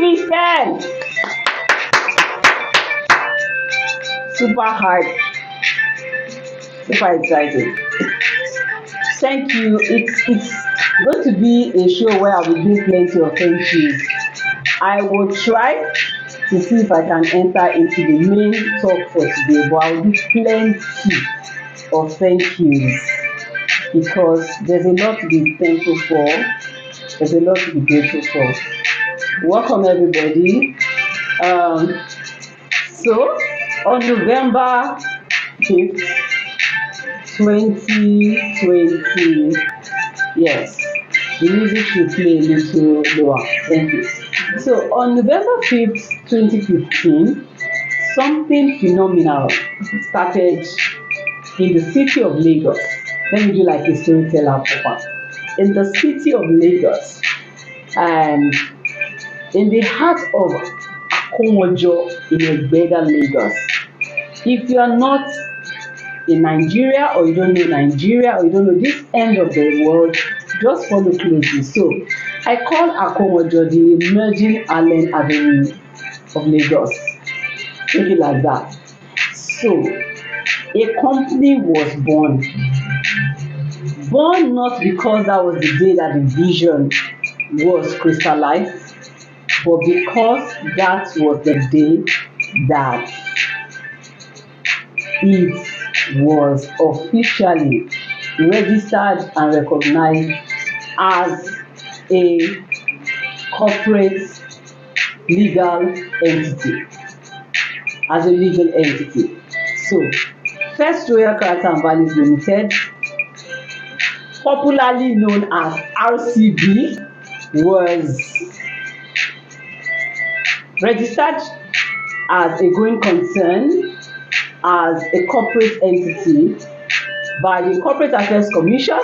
TV 10. Super hard, super exciting. Thank you. It's going to be a show where I will do plenty of thank yous. I will try to see if I can enter into the main talk for today, but I will do plenty of thank yous because there's a lot to be thankful for. There's a lot to be grateful for. Welcome everybody. Um, so on November 5th, 2020, yes, the music should play a little lower. Thank you. So on November 5th, 2015, something phenomenal started in the city of Lagos. Let me do like a storyteller proper. In the city of Lagos and in the heart of Akomojo in Egbeda, Lagos. If you are not in Nigeria or you don't know Nigeria or you don't know this end of the world, just follow closely. So I call Akomojo the emerging Allen Avenue of Lagos. Take it like that. So a company was born. Born not because that was the day that the vision was crystallized, but because that was the day that it was officially registered and recognized as a corporate legal entity. As a legal entity. So, First Royal Character and Values Limited, popularly known as RCB, was registered as a going concern, as a corporate entity by the Corporate Affairs Commission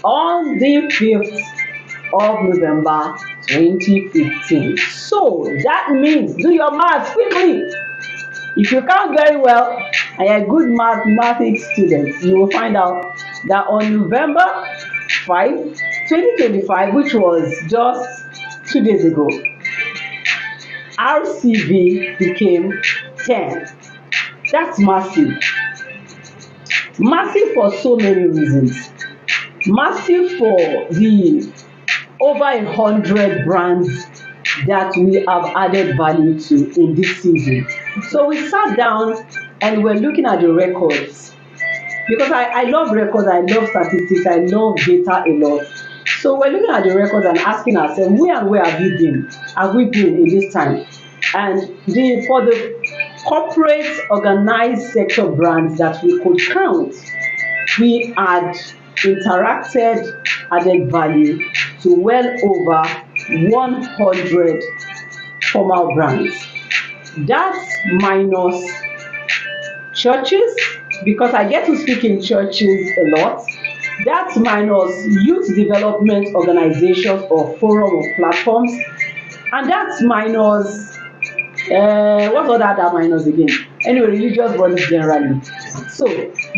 on the 5th of November 2015. So that means, do your math quickly. If you count very well and you're a good mathematics student, you will find out that on November 5th, 2025, which was just 2 days ago, RCB became 10. That's massive. Massive for so many reasons. Massive for the over 100 brands that we have added value to in this season. So we sat down and we're looking at the records because I love records, I love statistics, I love data a lot. So we're looking at the records and asking ourselves, where and where have we been? Have we been in this time? And for the corporate organized sector brands that we could count, we had interacted, added value to well over 100 formal brands. That's minus churches, because I get to speak in churches a lot. That's minus youth development organizations or forum or platforms. And that's minus what's all that minus again? Anyway, religious bodies generally. So,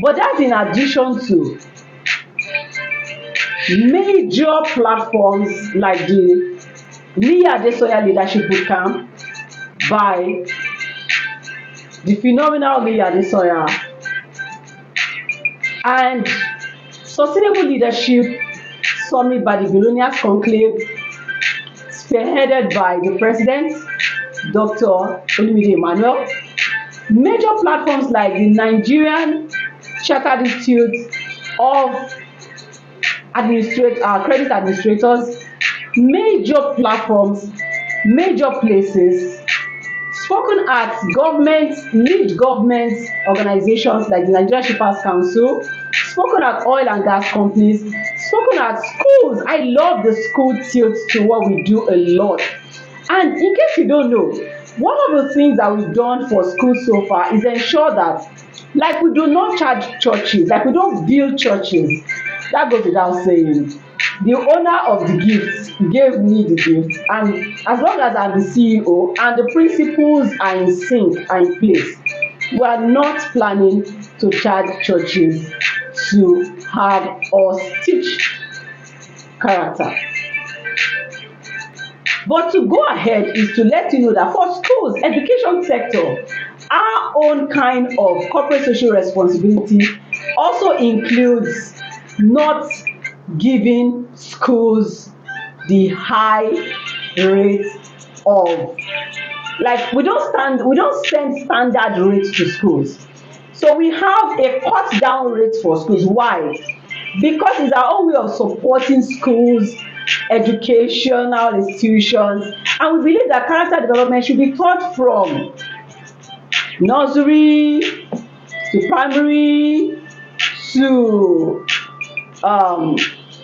but that's in addition to major platforms like the Nia Adesoya Leadership Bootcamp by the phenomenal Nia Adesoya and Sustainable Leadership Summit by the Billionaires Conclave, spearheaded by the President, Dr. Olumide Emmanuel. Major platforms like the Nigerian Chartered Institute of Credit Administrators, major platforms, major places, spoken at lead government organizations like the Nigerian Shippers Council, spoken at oil and gas companies, spoken at schools. I love the school tilt to what we do a lot. And in case you don't know, one of the things that we've done for schools so far is ensure that, like, we do not charge churches, like we don't build churches. That goes without saying. The owner of the gift gave me the gift, and as long as I'm the CEO and the principles are in sync and in place, we are not planning to charge churches to have us teach character. But to go ahead is to let you know that for schools, education sector, our own kind of corporate social responsibility also includes not giving schools the high rate of, like, we don't send standard rates to schools. So we have a cut down rate for schools. Why? Because it's our own way of supporting schools, educational institutions, and we believe that character development should be taught from nursery to primary to um,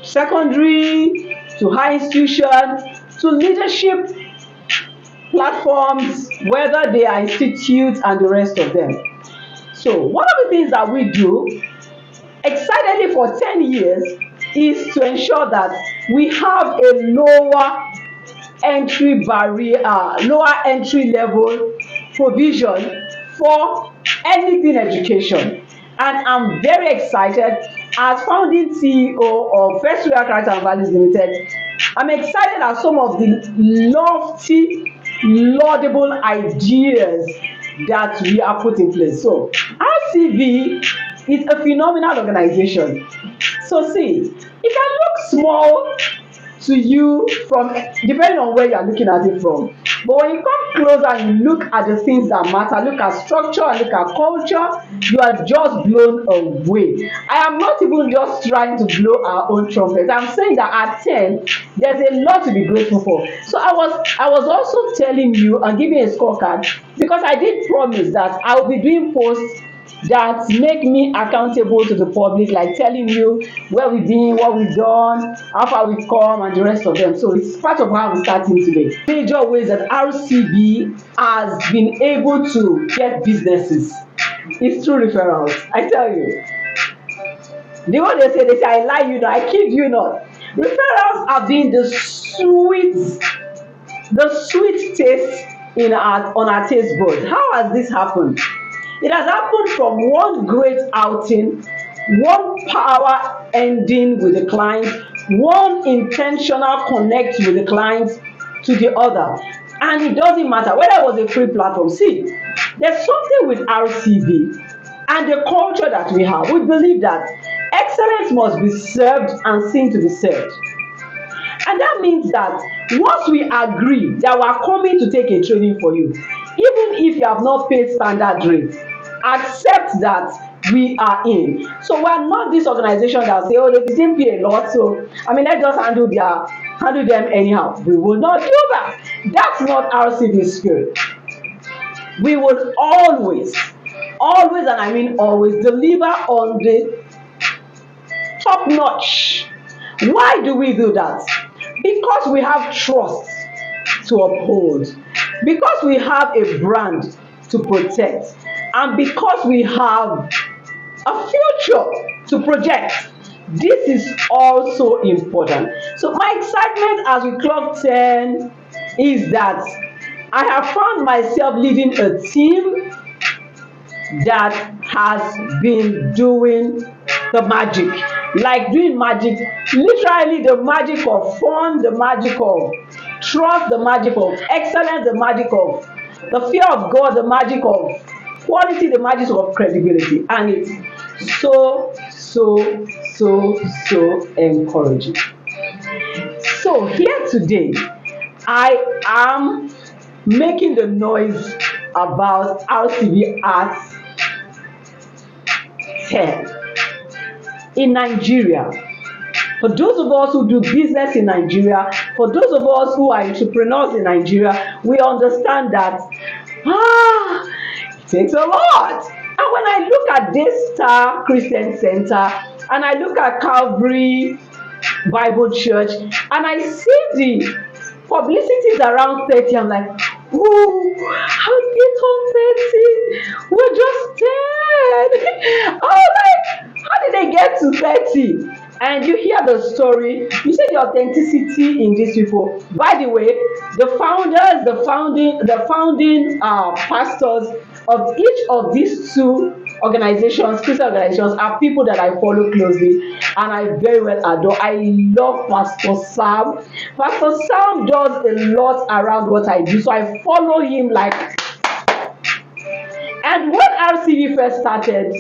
secondary to high institution to leadership platforms, whether they are institutes and the rest of them. So one of the things that we do excitedly for 10 years is to ensure that we have a lower entry barrier, lower entry level provision for anything education. And I'm very excited as founding CEO of First Royal Character and Values Limited. I'm excited at some of the lofty, laudable ideas that we are put in place. So RCV is a phenomenal organization. So see, it can look small to you from, depending on where you are looking at it from, but when you come closer and you look at the things that matter, look at structure and look at culture, you are just blown away. I am not even just trying to blow our own trumpet. I'm saying that at 10 there's a lot to be grateful for. So I was also telling you and giving a scorecard because I did promise that I will be doing posts that make me accountable to the public, like telling you where we've been, what we've done, how far we've come, and the rest of them. So it's part of how I'm starting today. Major ways that RCB has been able to get businesses is through referrals. I tell you. The one they say I lie you not, I kid you not. Referrals have been the sweet taste in our on our taste buds. How has this happened? It has happened from one great outing, one power ending with the client, one intentional connect with the client to the other. And it doesn't matter whether it was a free platform. See, there's something with RCB and the culture that we have. We believe that excellence must be served and seen to be served. And that means that once we agree that we are coming to take a training for you, even if you have not paid standard rate, accept that we are in. So we are not this organization that say, oh, they didn't pay a lot, so I mean, let's just handle them anyhow. We will not do that. That's not our civil spirit. We will always, and I mean always, deliver on the top notch. Why do we do that? Because we have trust to uphold, because we have a brand to protect, and because we have a future to project. This is also important. So my excitement as we clock 10 is that I have found myself leading a team that has been doing the magic, like doing magic, literally the magic of fun, the magic of trust, the magic of excellence, the magic of the fear of God, the magic of quality, the magic of credibility. And it's so encouraging. So here today I am making the noise about RCB at 10 in Nigeria. For those of us who do business in Nigeria, for those of us who are entrepreneurs in Nigeria, we understand that it takes a lot. And when I look at Daystar Christian Center and I look at Calvary Bible Church and I see the publicities around 30, I'm like, oh, how did they turn 30? We're just 10. I was like, how did they get to 30? And you hear the story, you see the authenticity in these people. By the way, the founders, the founding pastors of each of these two organizations, Christian organizations, are people that I follow closely and I very well adore. I love Pastor Sam. Pastor Sam does a lot around what I do, so I follow him like. And when RCV first started,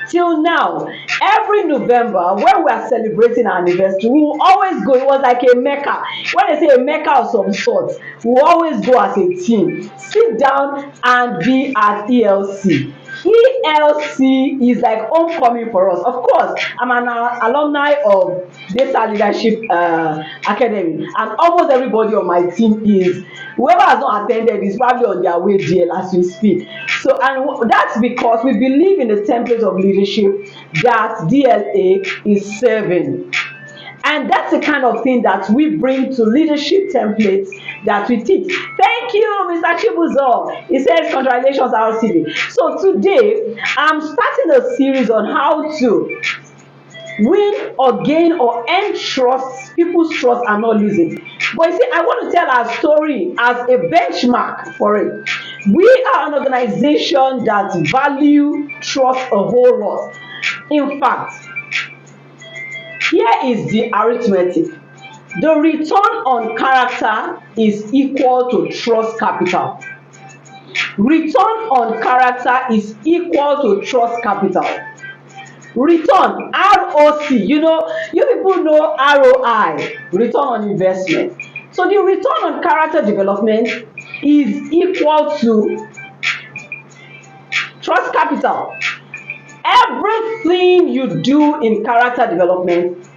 till now, every November when we are celebrating our anniversary, we will always go. It was like a mecca. When they say a mecca of some sort, we will always go as a team, sit down and be at ELC. ELC is like homecoming for us. Of course, I'm an alumni of Data Leadership Academy, and almost everybody on my team is. Whoever has not attended is probably on their way there as we speak. So, and that's because we believe in the template of leadership that DLA is serving. And that's the kind of thing that we bring to leadership templates that we teach. Thank you, Mr. Chibuzo. He says, congratulations, RCB. So today, I'm starting a series on how to win or gain or earn trust, people's trust and not losing. But you see, I want to tell our story as a benchmark for it. We are an organization that value trust a whole lot. In fact, here is the arithmetic. The return on character is equal to trust capital. Return on character is equal to trust capital. Return, ROC, you people know ROI, return on investment. So the return on character development is equal to trust capital. Everything you do in character development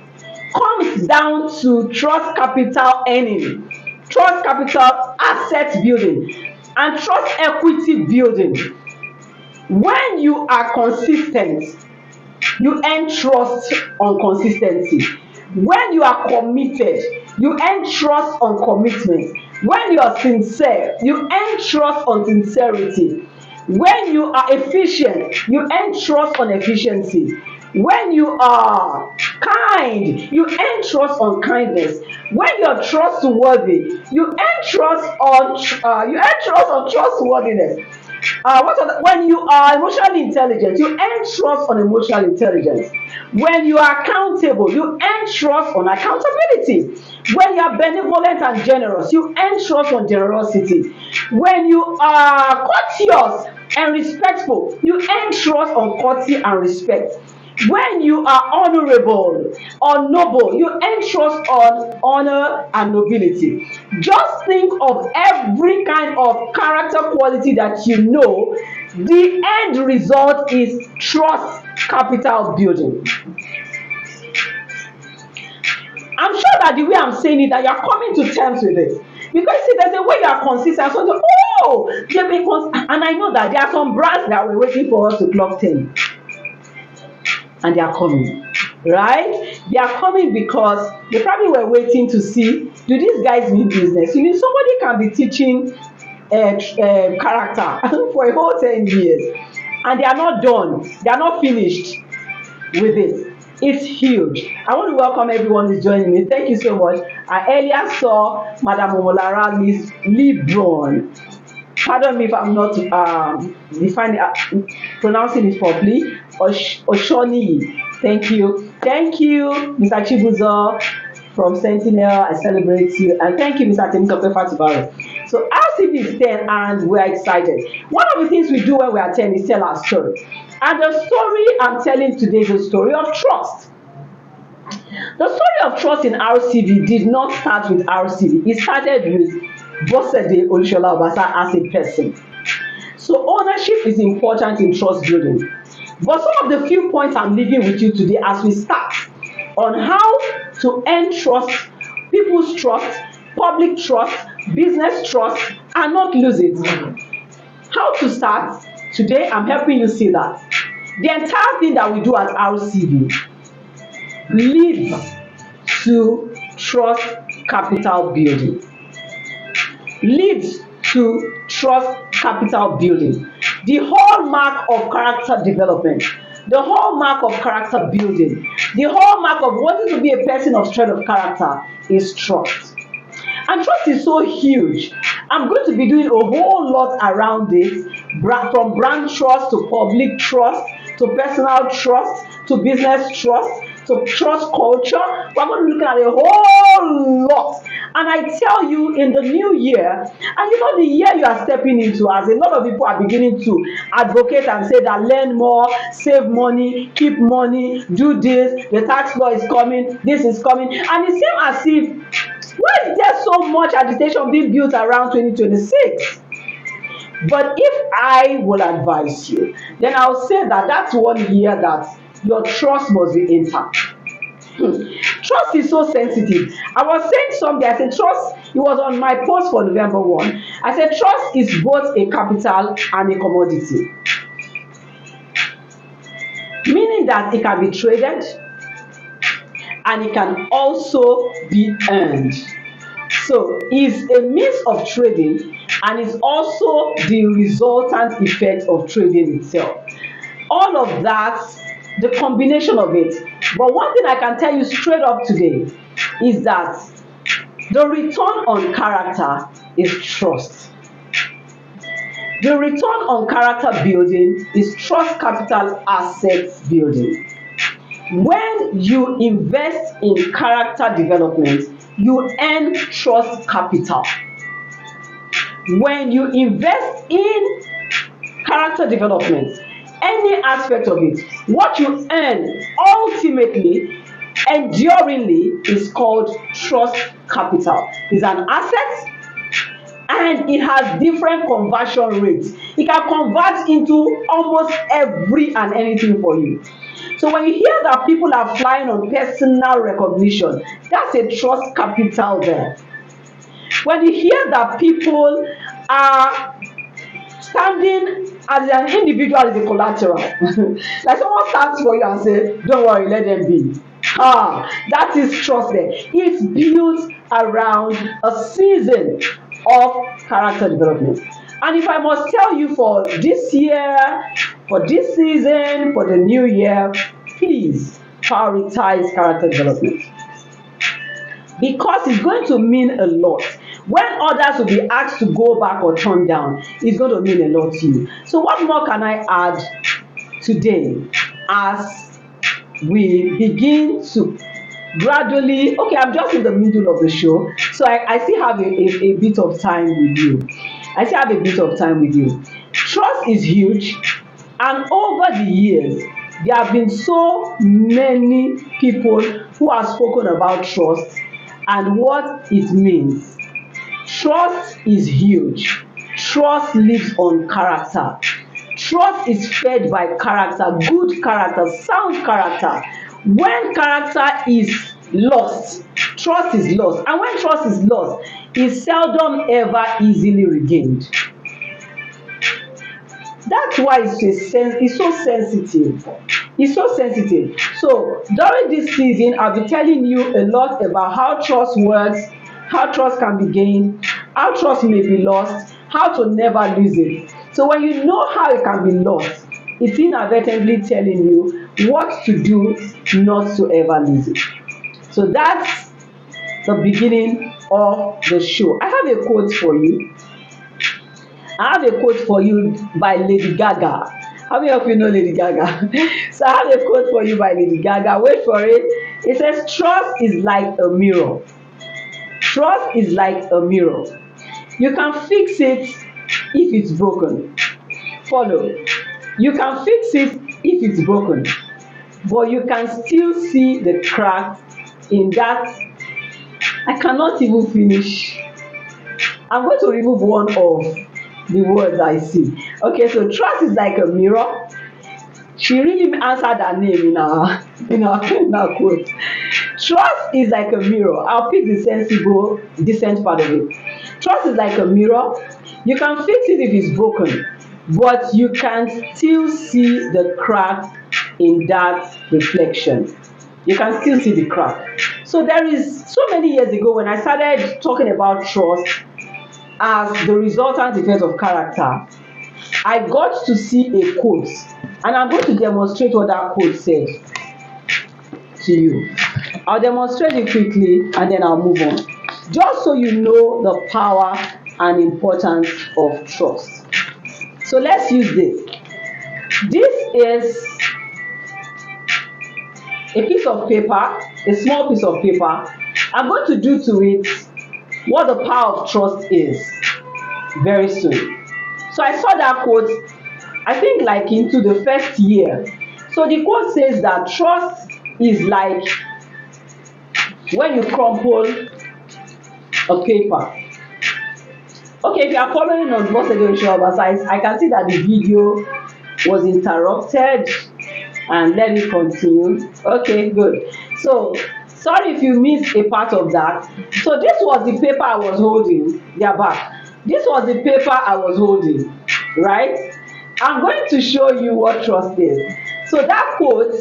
comes down to trust capital earning, trust capital asset building, and trust equity building. When you are consistent, you earn trust on consistency. When you are committed, you earn trust on commitment. When you are sincere, you earn trust on sincerity. When you are efficient, you earn trust on efficiency. When you are kind, you earn trust on kindness. When you are trustworthy, you earn trust on trustworthiness. When you are emotionally intelligent, you earn trust on emotional intelligence. When you are accountable, you earn trust on accountability. When you are benevolent and generous, you earn trust on generosity. When you are courteous and respectful, you earn trust on courtesy and respect. When you are honorable or noble, you earn trust on honor and nobility. Just think of every kind of character quality that you know. The end result is trust capital building. I'm sure that the way I'm saying it, that you're coming to terms with it. Because see, there's a way you are consistent. So, they've been and I know that there are some brands that were waiting for us to clock 10. And they are coming, right? They are coming because they probably were waiting to see, do these guys mean business? Somebody can be teaching character for a whole 10 years and they are not done, they are not finished with it. It's huge. I want to welcome everyone who's joining me. Thank you so much. I earlier saw Madam Omolara Lebron. Pardon me if I'm not pronouncing it properly. Oshoni. Thank you. Thank you, Mr. Chibuzo from Sentinel. I celebrate you. And thank you, Mr. Temitope Fatibaro. So RCB is 10 and we're excited. One of the things we do when we are 10 is tell our story. And the story I'm telling today is a story of trust. The story of trust in RCB did not start with RCB. It started with Bosede Olusola-Obasa as a person. So ownership is important in trust building. But some of the few points I'm leaving with you today as we start on how to earn trust, people's trust, public trust, business trust, and not lose it. How to start? Today I'm helping you see that. The entire thing that we do at RCB leads to trust capital building. Leads to trust capital building. The hallmark of character development, the hallmark of character building, the hallmark of wanting to be a person of strength of character is trust. And trust is so huge. I'm going to be doing a whole lot around this, from brand trust to public trust to personal trust to business trust to trust culture. We're going to look at a whole lot. And I tell you, in the new year, and you know, the year you are stepping into, as a lot of people are beginning to advocate and say that learn more, save money, keep money, do this, the tax law is coming, this is coming. And it seems as if, why is there so much agitation being built around 2026? But if I will advise you, then I'll say that that's one year that your trust must be intact. Trust is so sensitive. I was saying something, I said trust, it was on my post for November 1. I said trust is both a capital and a commodity. Meaning that it can be traded and it can also be earned. So it's a means of trading and it's also the resultant effect of trading itself. All of that, the combination of it. But one thing I can tell you straight up today is that the return on character is trust. The return on character building is trust capital asset building. When you invest in character development, you earn trust capital. When you invest in character development, any aspect of it, what you earn ultimately, enduringly, is called trust capital. It's an asset and it has different conversion rates. It can convert into almost every and anything for you. So when you hear that people are flying on personal recognition, that's a trust capital there. When you hear that people are standing as an individual as a collateral, like someone stands for you and say, don't worry, let them be. That is trust there. It's built around a season of character development. And if I must tell you, for this year, for this season, for the new year, please prioritize character development, because it's going to mean a lot. When others will be asked to go back or turn down, it's going to mean a lot to you. So what more can I add today as we begin to gradually, okay, I'm just in the middle of the show, so I still have a bit of time with you. Trust is huge, and over the years, there have been so many people who have spoken about trust and what it means. Trust is huge. Trust lives on character. Trust is fed by character, good character, sound character. When character is lost, trust is lost. And when trust is lost, it's seldom ever easily regained. That's why it's so sensitive. It's so sensitive. So during this season, I'll be telling you a lot about how trust works, how trust can be gained, how trust may be lost, how to never lose it. So when you know how it can be lost, it's inadvertently telling you what to do not to ever lose it. So that's the beginning of the show. I have a quote for you. By Lady Gaga. How many of you know Lady Gaga? So I have a quote for you by Lady Gaga. Wait for it. It says, trust is like a mirror. Trust is like a mirror. You can fix it if it's broken. Follow. You can fix it if it's broken, but you can still see the crack in that. I cannot even finish. I'm going to remove one of the words I see. Okay, so trust is like a mirror. She really answered her name in our quote. Trust is like a mirror. I'll pick the sensible, decent part of it. Trust is like a mirror. You can fix it if it's broken, but you can still see the crack in that reflection. You can still see the crack. So there is, so many years ago, when I started talking about trust as the resultant effect of character, I got to see a quote, and I'm going to demonstrate what that quote said to you. I'll demonstrate it quickly and then I'll move on. Just so you know the power and importance of trust. So let's use this. This is a piece of paper, a small piece of paper. I'm going to do to it what the power of trust is very soon. So I saw that quote, I think like into the first year. So the quote says that trust is like when you crumple a paper. Okay, if you are following on Olusola-Obasa, I can see that the video was interrupted, and let me continue. Okay, good. So sorry if you missed a part of that. So this was the paper I was holding. They are back. This was the paper I was holding, right? I'm going to show you what trust is. So that quote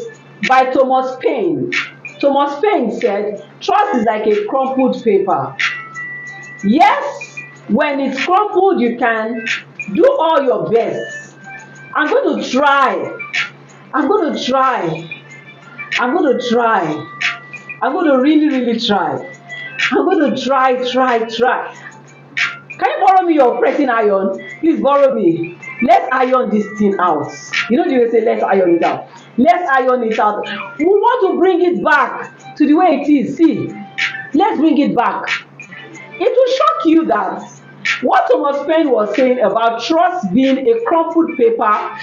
by Thomas Paine. Thomas Paine said, trust is like a crumpled paper. Yes, when it's crumpled, you can do all your best. I'm going to try. I'm going to try. I'm going to try. I'm going to really, really try. I'm going to try. Can you borrow me your pressing iron? Please borrow me. Let's iron this thing out. You know the way they say let's iron it out. Let's iron it out. We want to bring it back to the way it is. See, let's bring it back. It will shock you that what Thomas Paine was saying about trust being a crumpled paper,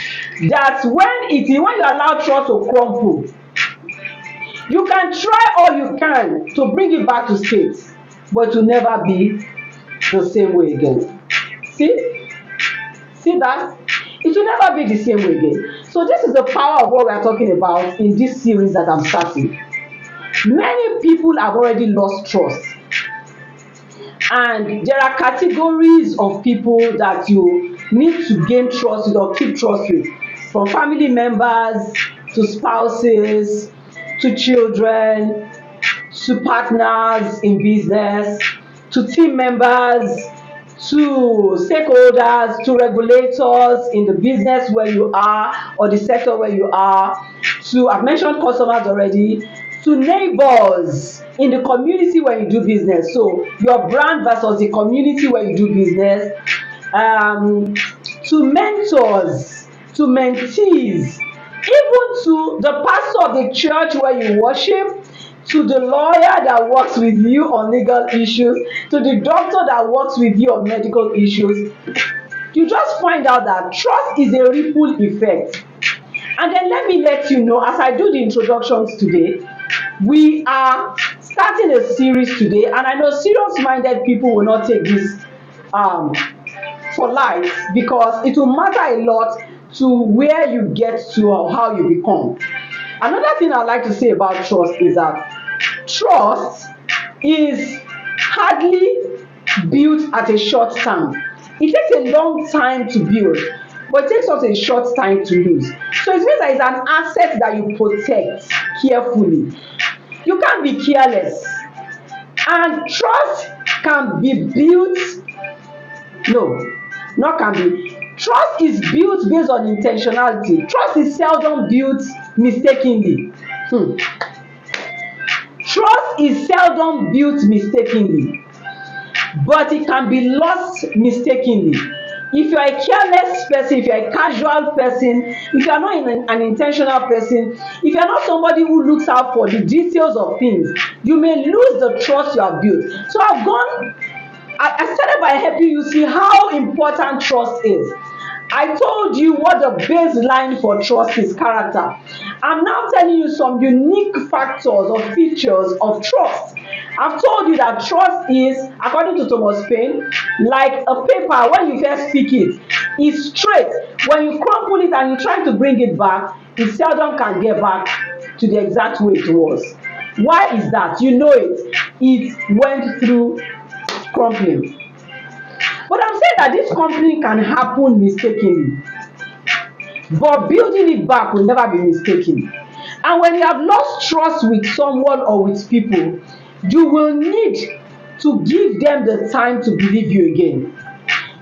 that when you allow trust to crumple, you can try all you can to bring it back to state, but it will never be the same way again. See that? It will never be the same way again. So this is the power of what we are talking about in this series that I'm starting. Many people have already lost trust. And there are categories of people that you need to gain trust with or keep trust with, from family members to spouses to children to partners in business to team members to stakeholders to regulators in the business where you are or the sector where you are, to, I've mentioned customers already, to neighbors in the community where you do business. So your brand versus the community where you do business, to mentors, to mentees, even to the pastor of the church where you worship, to the lawyer that works with you on legal issues, to the doctor that works with you on medical issues. You just find out that trust is a ripple effect. And then let me let you know, as I do the introductions today, we are starting a series today, and I know serious-minded people will not take this for life, because it will matter a lot to where you get to or how you become. Another thing I'd like to say about trust is that trust is hardly built at a short time. It takes a long time to build, but it takes us a short time to lose. So it means that it's an asset that you protect carefully. You can't be careless. And trust can be built, no, not can be. Trust is built based on intentionality. Trust is seldom built mistakenly. Trust is seldom built mistakenly, but it can be lost mistakenly. If you are a careless person, if you are a casual person, if you are not an intentional person, if you are not somebody who looks out for the details of things, you may lose the trust you have built. So I started by helping you see how important trust is. I told you what the baseline for trust is: character. I'm now telling you some unique factors or features of trust. I've told you that trust is, according to Thomas Paine, like a paper. When you first pick it, it's straight. When you crumple it and you try to bring it back, it seldom can get back to the exact way it was. Why is that? You know it. It went through crumpling. But I'm saying that this crumpling can happen mistakenly, but building it back will never be mistaken. And when you have lost trust with someone or with people, you will need to give them the time to believe you again.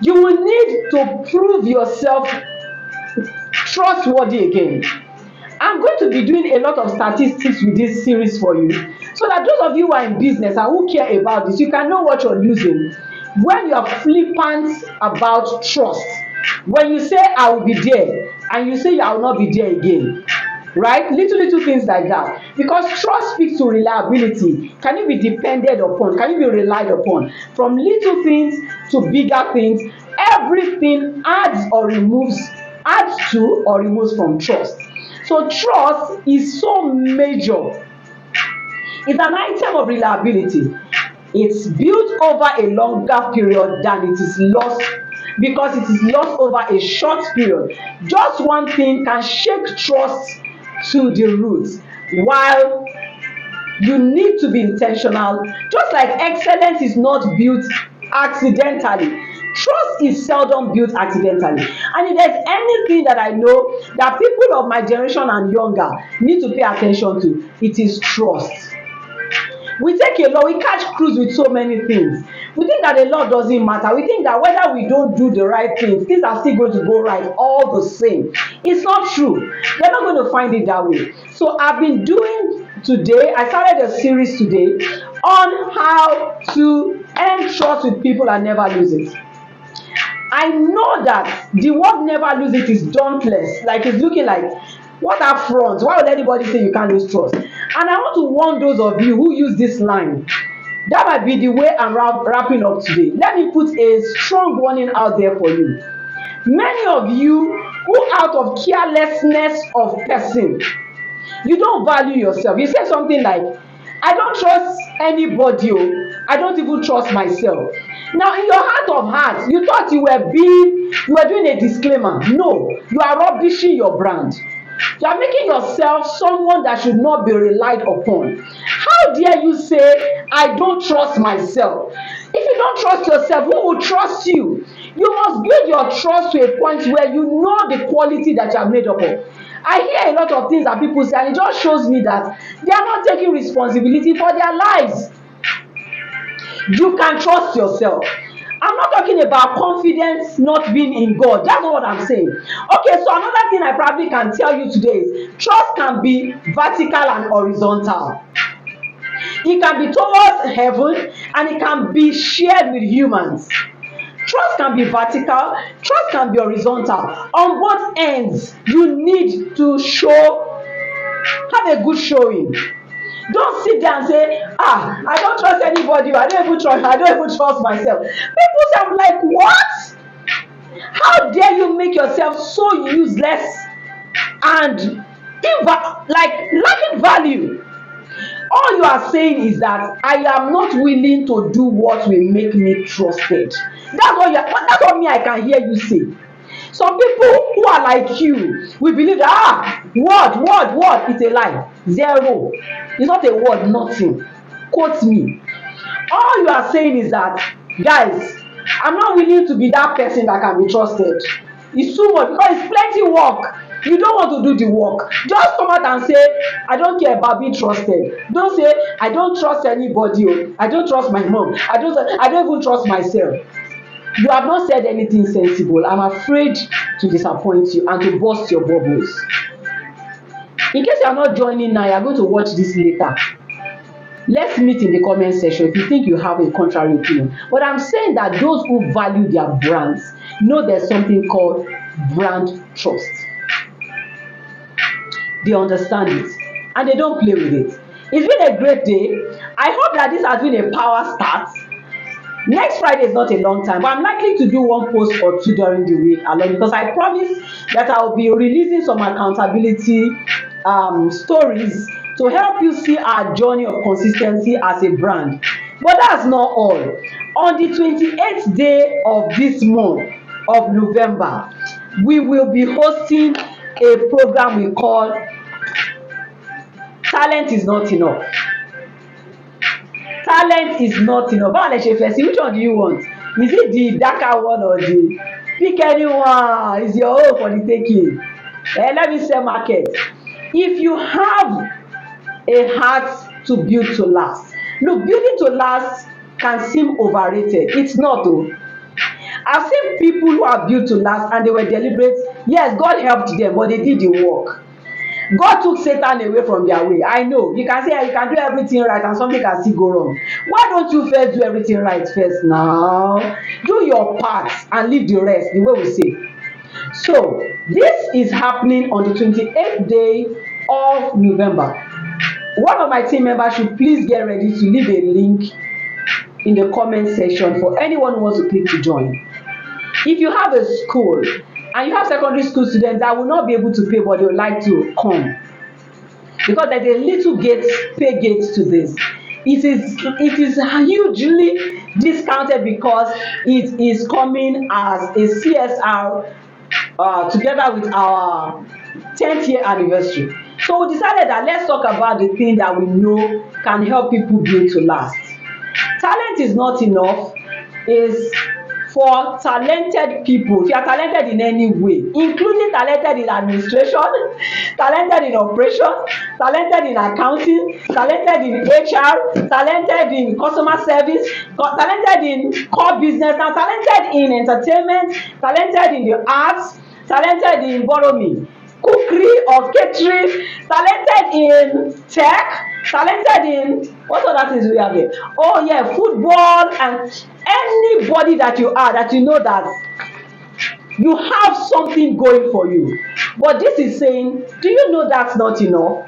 You will need to prove yourself trustworthy again. I'm going to be doing a lot of statistics with this series for you, so that those of you who are in business and who care about this, you can know what you're losing. when you are flippant about trust, when you say I will be there and you say I will not be there again, right? Little things like that, because trust speaks to reliability. Can you be depended upon? Can you be relied upon? From little things to bigger things, everything adds to or removes from trust. So trust is so major. It's an item of reliability. It's built over a longer period than it is lost, because it is lost over a short period. Just one thing can shake trust to the roots. While you need to be intentional, just like excellence is not built accidentally, trust is seldom built accidentally. And if there's anything that I know that people of my generation and younger need to pay attention to, it is trust. We take a lot, we catch cruise with so many things. We think that a lot doesn't matter. We think that whether we don't do the right things are still going to go right all the same. It's not true. You're not going to find it that way. So I've been doing today, I started a series today on how to earn trust with people and never lose it. I know that the word never lose it is dauntless, like it's looking like, what affront? Why would anybody say you can't lose trust? And I want to warn those of you who use this line. That might be the way I'm wrapping up today. Let me put a strong warning out there for you. Many of you who, out of carelessness of person, you don't value yourself. You say something like, I don't trust anybody, I don't even trust myself. Now in your heart of hearts, you thought you were doing a disclaimer. No, you are rubbishing your brand. You are making yourself someone that should not be relied upon. How dare you say I don't trust myself? If you don't trust yourself, who will trust you? You must build your trust to a point where you know the quality that you are made up of. I hear a lot of things that people say, and it just shows me that they are not taking responsibility for their lives. You can trust yourself. I'm not talking about confidence not being in God. That's not what I'm saying. Okay, so another thing I probably can tell you today is trust can be vertical and horizontal. It can be towards heaven and it can be shared with humans. Trust can be vertical, trust can be horizontal. On both ends, you need to have a good showing. Don't sit there and say, I don't trust anybody, I don't even trust myself. People say, I'm like, what? How dare you make yourself so useless and lacking value? All you are saying is that I am not willing to do what will make me trusted. That's what me I can hear you say. Some people who are like you will believe that word, it's a lie. Zero. It's not a word, nothing. Quote me. All you are saying is that, guys, I'm not willing to be that person that can be trusted. It's too much, because it's plenty work. You don't want to do the work. Just come out and say, I don't care about being trusted. Don't say, I don't trust anybody. I don't trust my mom. I don't even trust myself. You have not said anything sensible. I'm afraid to disappoint you and to burst your bubbles. In case you are not joining now, you are going to watch this later. Let's meet in the comment section if you think you have a contrary opinion. But I'm saying that those who value their brands know there's something called brand trust. They understand it and they don't play with it. It's been a great day. I hope that this has been a power start. Next Friday is not a long time, but I'm likely to do one post or two during the week alone, because I promise that I'll be releasing some accountability stories to help you see our journey of consistency as a brand. But that's not all. On the 28th day of this month of November, we will be hosting a program we call Talent is Not Enough. Talent is not enough. Báwo lẹ ṣe fẹ́ sí? Which one do you want? Is it the darker one or the? Pick anyone. It's your own for the taking. Let me say market. If you have a heart to build to last, look, building to last can seem overrated. It's not though. I've seen people who are built to last and they were deliberate. Yes, God helped them, but they did the work. God took Satan away from their way. I know you can say you can do everything right and something can still go wrong. Why don't you first do everything right first now? Do your part and leave the rest, the way we say. So this is happening on the 28th day of November. One of my team members should please get ready to leave a link in the comment section for anyone who wants to click to join. If you have a school and you have secondary school students that will not be able to pay but they would like to come, because there's a little pay gate to this. It is hugely discounted because it is coming as a CSR together with our 10th year anniversary. So we decided that let's talk about the thing that we know can help people build to last. Talent is not enough is for talented people. If you are talented in any way, including talented in administration, talented in operations, talented in accounting, talented in HR, talented in customer service, talented in core business, and talented in entertainment, talented in the arts, talented in borrow me, cookery or catering, talented in tech, talented in what other things we have here? Oh yeah, football, and anybody that you are that you know that you have something going for you. But this is saying, do you know that's not enough?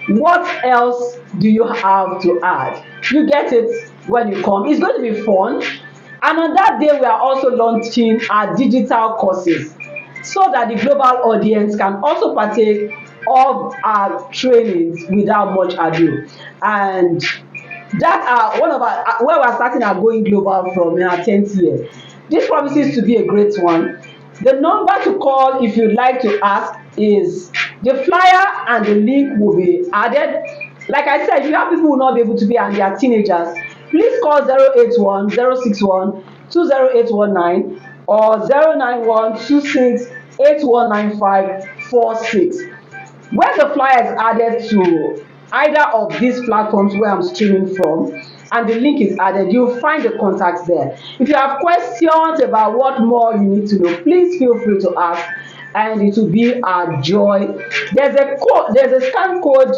What else do you have to add? You get it when you come. It's going to be fun. And on that day, we are also launching our digital courses so that the global audience can also partake of our trainings without much ado. And that are one of our where we are starting our going global from in our 10th year. This promises to be a great one. The number to call if you'd like to ask is the flyer and the link will be added. Like I said, if you have people who will not be able to be and they are teenagers, please call 081 061 20819 or 091 26 819546. When the flyer is added to either of these platforms where I'm streaming from and the link is added, you'll find the contacts there. If you have questions about what more you need to know, please feel free to ask and it will be a joy. There's a scan code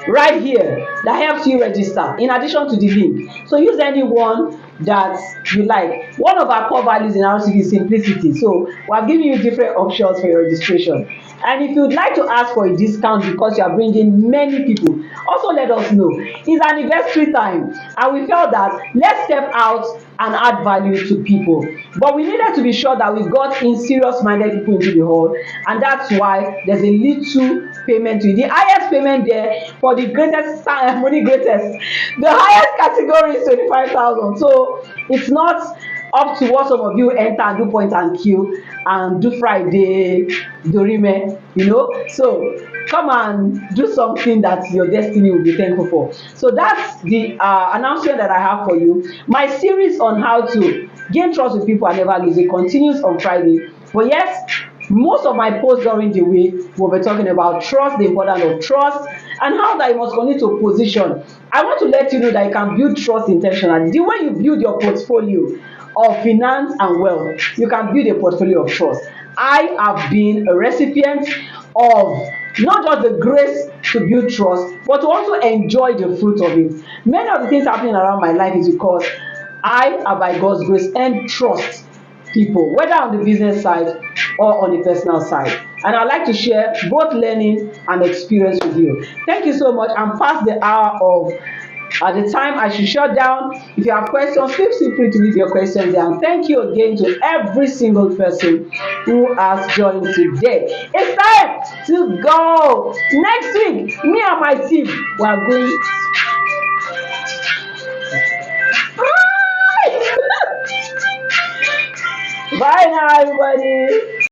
right here that helps you register in addition to the link. So use any one that you like. One of our core values in RCV is simplicity. So we are giving you different options for your registration. And if you'd like to ask for a discount because you are bringing many people, also let us know. It's anniversary time and we felt that let's step out and add value to people. But we needed to be sure that we got in serious-minded people into the hall, and that's why there's a little payment to it. The highest payment there for the greatest money greatest, the highest category is 25,000. So it's not up to what some of you enter and do point and kill and do Friday dorime, so come and do something that your destiny will be thankful for. So that's the announcement that I have for you. My series on how to gain trust with people and never lose it continues on Friday. But yes, most of my posts during the week will be talking about trust, the importance of trust, and how that you must continue to position. I want to let you know that you can build trust intentionally. The way you build your portfolio of finance and wealth, you can build a portfolio of trust. I have been a recipient of not just the grace to build trust, but to also enjoy the fruit of it. Many of the things happening around my life is because I have, by God's grace, earned trust people, whether on the business side or on the personal side. And I'd like to share both learning and experience with you. Thank you so much. I'm past the hour of the time I should shut down. If you have questions, feel free to leave your questions there. And thank you again to every single person who has joined today. It's time to go. Next week, me and my team, we are going. Bye now, everybody.